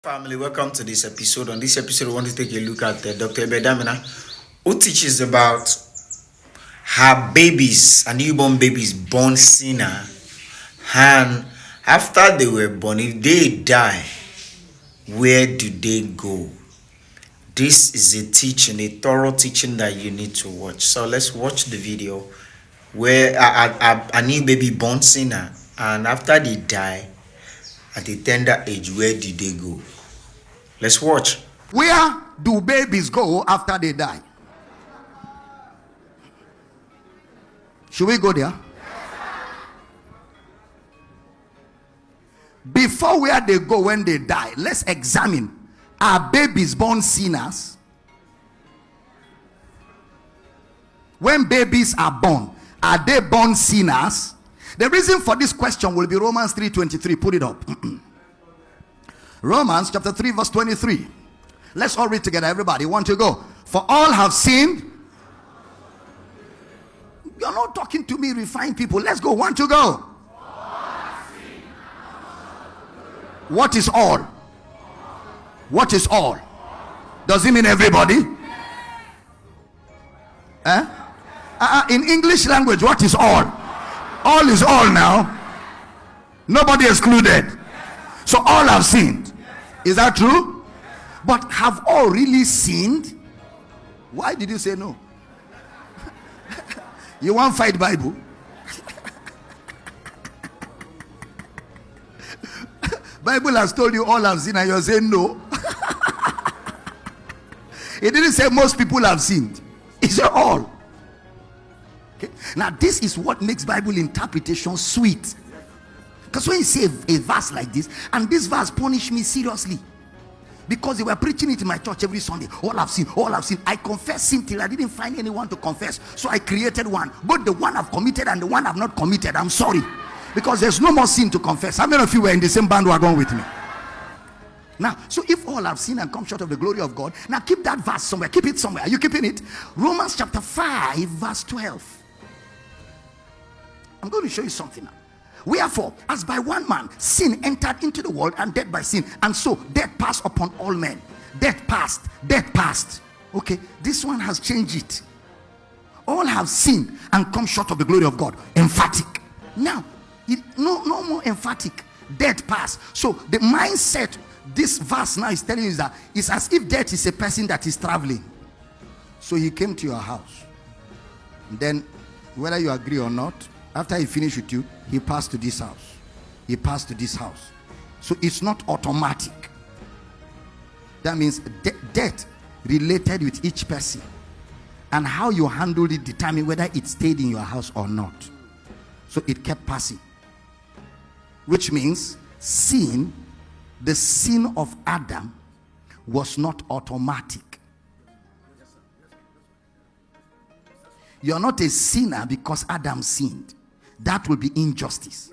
Family, welcome to this episode. On this episode, we want to take a look at Dr. Abel Damina, who teaches about her babies, and newborn babies born sinner, and after they were born, if they die, where do they go? This is a teaching, a thorough teaching that you need to watch. So let's watch the video where a new baby born sinner, and after they die at a tender age, where did they go? Let's watch. Where do babies go after they die? Should we go there? Before where they go when they die, let's examine. Are babies born sinners? When babies are born, are they born sinners? The reason for this question will be Romans 3:23. Put it up. Romans chapter 3 verse 23. Let's all read together, everybody. Want to go? For all have sinned. You're not talking to me, refined people. Let's go. Want to go? What is all? What is all? Does it mean everybody? In English language, what is all? All is all now. Nobody excluded. So all have sinned. Is that true? But have all really sinned? Why did you say no? You want fight Bible? Bible has told you all have sinned and you're saying no. It didn't say most people have sinned. It said all. Okay. Now this is what makes Bible interpretation sweet. Because when you say a verse like this, and this verse punished me seriously, because they were preaching it in my church every Sunday. All have sinned, all have sinned. I confessed sin till I didn't find anyone to confess, so I created one. Both the one I've committed and the one I've not committed. I'm sorry, because there's no more sin to confess. How many of you were in the same bandwagon with me? Now, so if all have sinned and come short of the glory of God, now keep that verse somewhere. Keep it somewhere. Are you keeping it? Romans chapter 5 verse 12. I'm going to show you something now. Wherefore, as by one man sin entered into the world, and death by sin, and so death passed upon all men. Death passed. Okay, this one has changed it. All have sinned and come short of the glory of God. Emphatic. Now, no more emphatic. Death passed. So the mindset this verse now is telling you is that it's as if death is a person that is traveling. So he came to your house. And then, whether you agree or not, after he finished with you, he passed to this house. He passed to this house. So it's not automatic. That means death related with each person, and how you handled it determined whether it stayed in your house or not. So it kept passing, which means sin, the sin of Adam, was not automatic. You're not a sinner because Adam sinned. That will be injustice.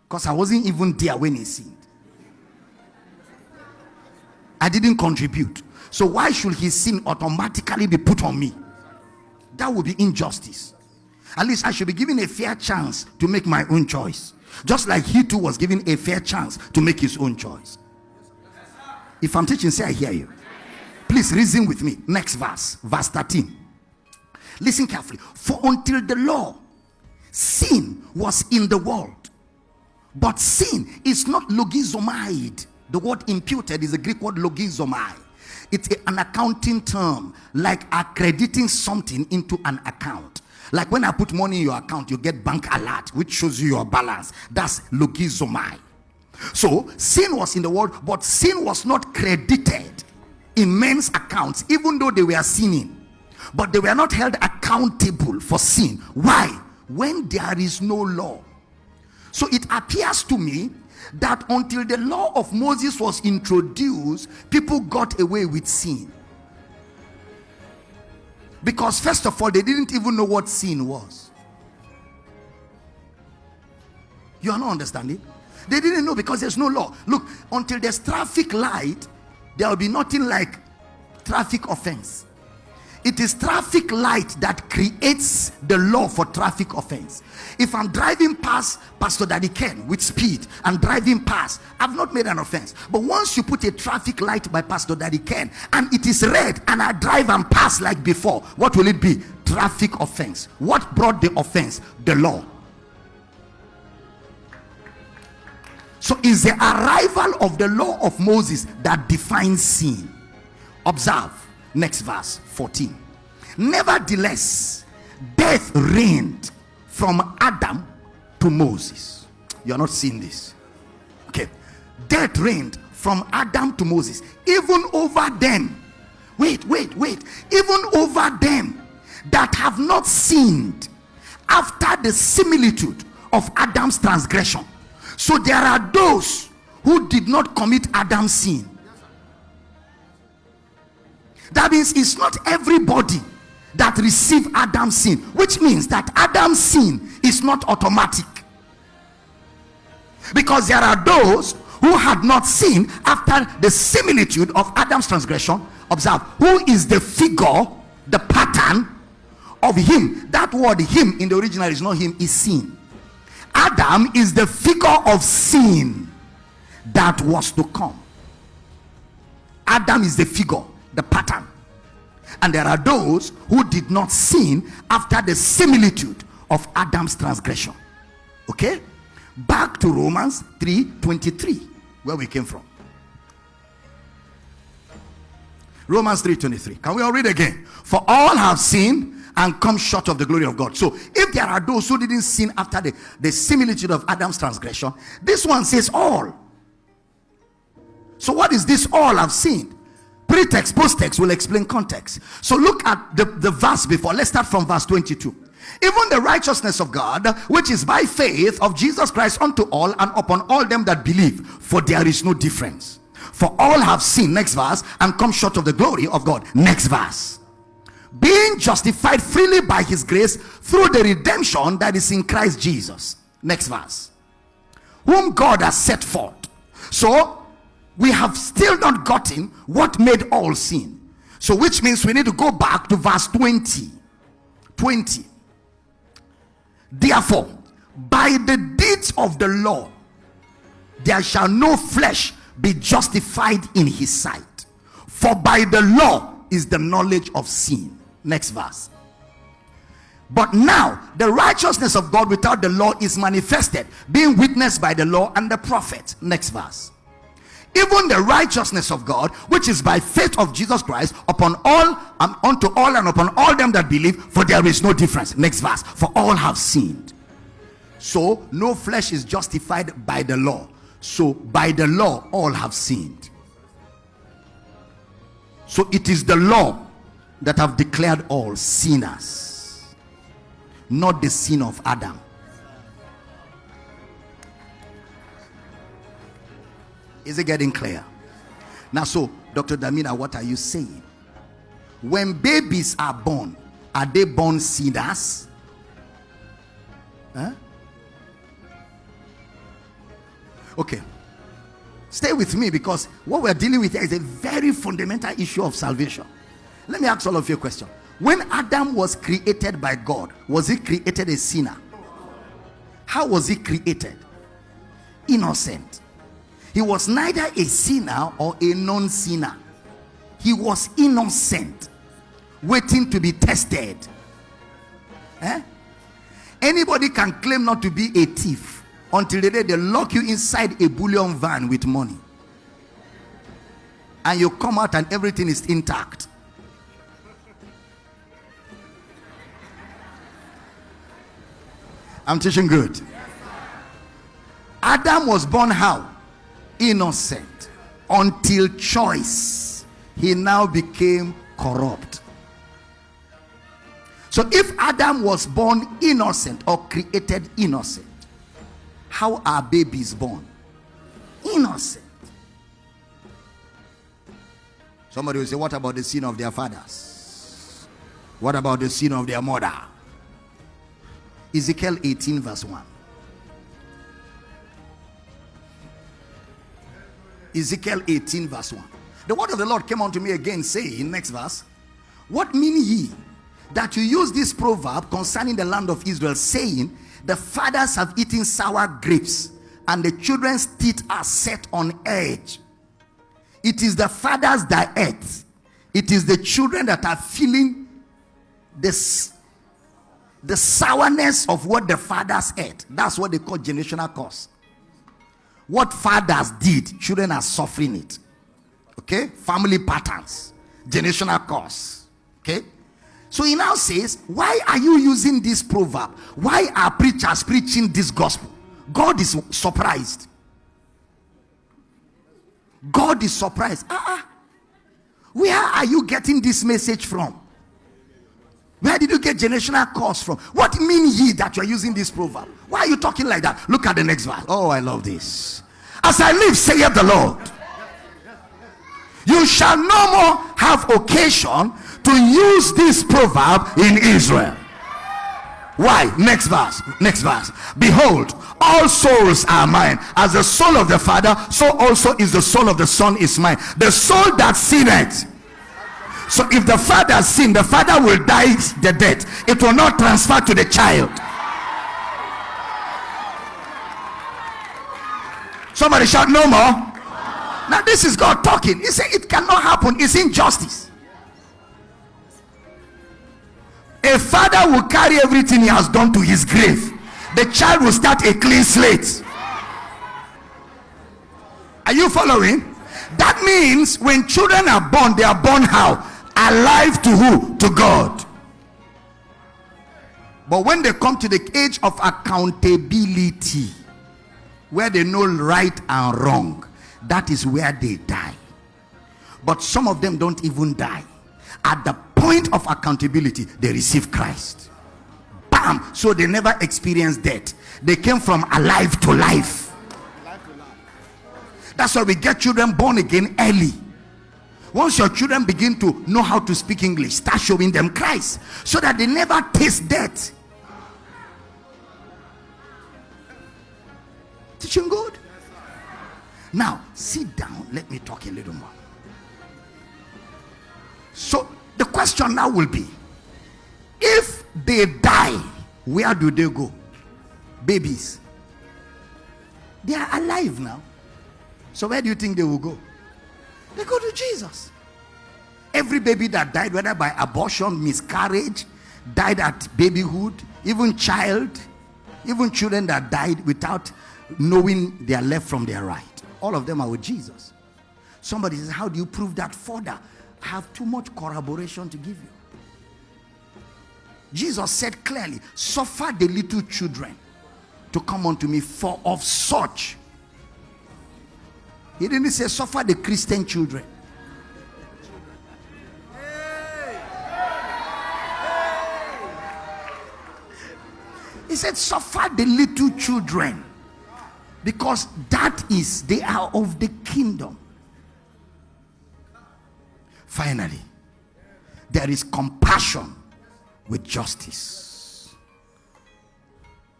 Because I wasn't even there when he sinned. I didn't contribute. So why should his sin automatically be put on me? That would be injustice. At least I should be given a fair chance to make my own choice. Just like he too was given a fair chance to make his own choice. If I'm teaching, say I hear you. Please reason with me. Next verse, verse 13. Listen carefully. For until the law, sin was in the world. But sin is not logizomai. The word imputed is a Greek word logizomai. It's an accounting term, like accrediting something into an account. Like when I put money in your account, you get bank alert, which shows you your balance. That's logizomai. So sin was in the world, but sin was not credited in men's accounts, even though they were sinning. But they were not held accountable for sin. Why? When there is no law. So it appears to me that until the law of Moses was introduced, people got away with sin. Because first of all, they didn't even know what sin was. You are not understanding? They didn't know because there's no law. Look, until there's traffic light, there will be nothing like traffic offense. it is traffic light that creates the law for traffic offense. If I'm driving past Pastor Daddy Ken with speed and driving past, I've not made an offense. But once you put a traffic light by Pastor Daddy Ken and it is red and I drive and pass like before, what will it be? Traffic offense. What brought the offense? The law. So it's the arrival of the law of Moses that defines sin. Observe next verse 14. Nevertheless, death reigned from Adam to Moses. You're not seeing this. Okay. Death reigned from Adam to Moses, even over them. Wait. Even over them that have not sinned after the similitude of Adam's transgression. So there are those who did not commit Adam's sin. That means it's not everybody that received Adam's sin, which means that Adam's sin is not automatic. Because there are those who had not sinned after the similitude of Adam's transgression. Observe, who is the figure, the pattern of him. That word him in the original is not him, is sin. Adam is the figure of sin that was to come. Adam is the figure, the pattern. And there are those who did not sin after the similitude of Adam's transgression. Okay? Back to Romans 3:23, where we came from. Romans 3:23. Can we all read again? For all have sinned and come short of the glory of God. So if there are those who didn't sin after the similitude of Adam's transgression, this one says all. So what is this all have sinned? Pretext, post-text will explain context. So look at the verse before. Let's start from verse 22. Even the righteousness of God, which is by faith of Jesus Christ unto all and upon all them that believe, for there is no difference. For all have sinned, next verse, and come short of the glory of God. Next verse. Being justified freely by his grace through the redemption that is in Christ Jesus. Next verse. Whom God has set forth. So we have still not gotten what made all sin. So which means we need to go back to verse 20. Therefore, by the deeds of the law, there shall no flesh be justified in his sight. For by the law is the knowledge of sin. Next verse. But now the righteousness of God without the law is manifested, being witnessed by the law and the prophet. Next verse. Even the righteousness of God, which is by faith of Jesus Christ, upon all and unto all and upon all them that believe, for there is no difference. Next verse. For all have sinned. So no flesh is justified by the law. So by the law all have sinned. So it is the law that have declared all sinners, not the sin of Adam. Is it getting clear? Now, so Dr. Damina, what are you saying? When babies are born, are they born sinners? Huh? Okay, stay with me, because what we're dealing with here is a very fundamental issue of salvation. Let me ask all of you a question. When Adam was created by God, was he created a sinner? How was he created? Innocent. He was neither a sinner or a non-sinner. He was innocent, waiting to be tested. Anybody can claim not to be a thief until the day they lock you inside a bullion van with money, and you come out and everything is intact. I'm teaching good. Adam was born how? Innocent. Until choice, he now became corrupt. So if Adam was born innocent or created innocent, how are babies born? Innocent. Somebody will say, what about the sin of their fathers? What about the sin of their mother? Ezekiel 18 verse 1. Ezekiel 18 verse 1. The word of the Lord came unto me again, saying, next verse, What mean ye that you use this proverb concerning the land of Israel, saying, the fathers have eaten sour grapes, and the children's teeth are set on edge? It is the fathers that ate. It is the children that are feeling this, the sourness of what the fathers ate. That's what they call generational curse. What fathers did, children are suffering it. Okay? Family patterns, generational curse. Okay? So he now says, why are you using this proverb? Why are preachers preaching this gospel? God is surprised. God is surprised. Where are you getting this message from? Where did you get generational curse from? What mean ye that you are using this proverb? Why are you talking like that? Look at the next verse. Oh, I love this. As I live, saith the Lord, you shall no more have occasion to use this proverb in Israel. Why? Next verse. Next verse. Behold, all souls are mine. As the soul of the Father, so also is the soul of the Son is mine. The soul that sinneth. So if the father sin, the father will die the death. It will not transfer to the child. Somebody shout no more. Now this is God talking. He said it cannot happen. It's injustice. A father will carry everything he has done to his grave. The child will start a clean slate. Are you following? That means when children are born, they are born how? Alive to who? To God. But when they come to the age of accountability, where they know right and wrong, that is where they die. But some of them don't even die. At the point of accountability, they receive Christ. Bam! So they never experienced death. They came from alive to life. That's why we get children born again early. Once your children begin to know how to speak English, start showing them Christ, so that they never taste death. Teaching good? Now, sit down. Let me talk a little more. So, the question now will be, if they die, where do they go? Babies. They are alive now. So where do you think they will go? They go to Jesus. Every baby that died, whether by abortion, miscarriage, died at babyhood, even children that died without knowing their left from their right, all of them are with Jesus. Somebody says, how do you prove that further? I have too much corroboration to give you. Jesus said clearly, suffer the little children to come unto me, for of such. He didn't say suffer the Christian children. He said suffer the little children, because that is, they are of the kingdom. Finally, there is compassion with justice.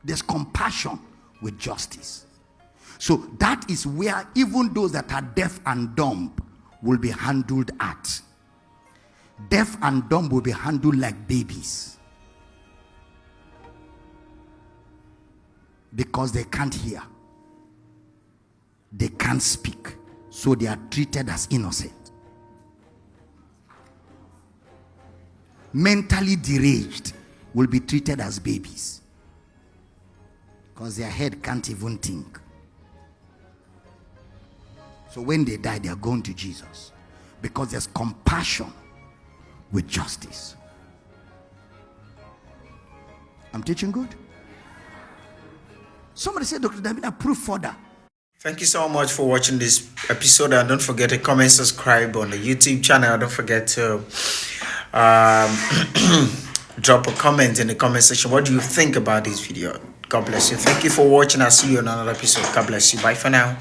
There's compassion with justice. So that is where even those that are deaf and dumb will be handled at. Deaf and dumb will be handled like babies, because they can't hear, they can't speak, so they are treated as innocent. Mentally deranged will be treated as babies, because their head can't even think. So when they die, they are going to Jesus, because there's compassion with justice. I'm teaching good? Somebody said, Dr. Damina, prove further. Thank you so much for watching this episode, and don't forget to comment, subscribe on the YouTube channel. Don't forget to drop a comment in the comment section. What do you think about this video? God bless you. Thank you for watching. I'll see you on another episode. God bless you. Bye for now.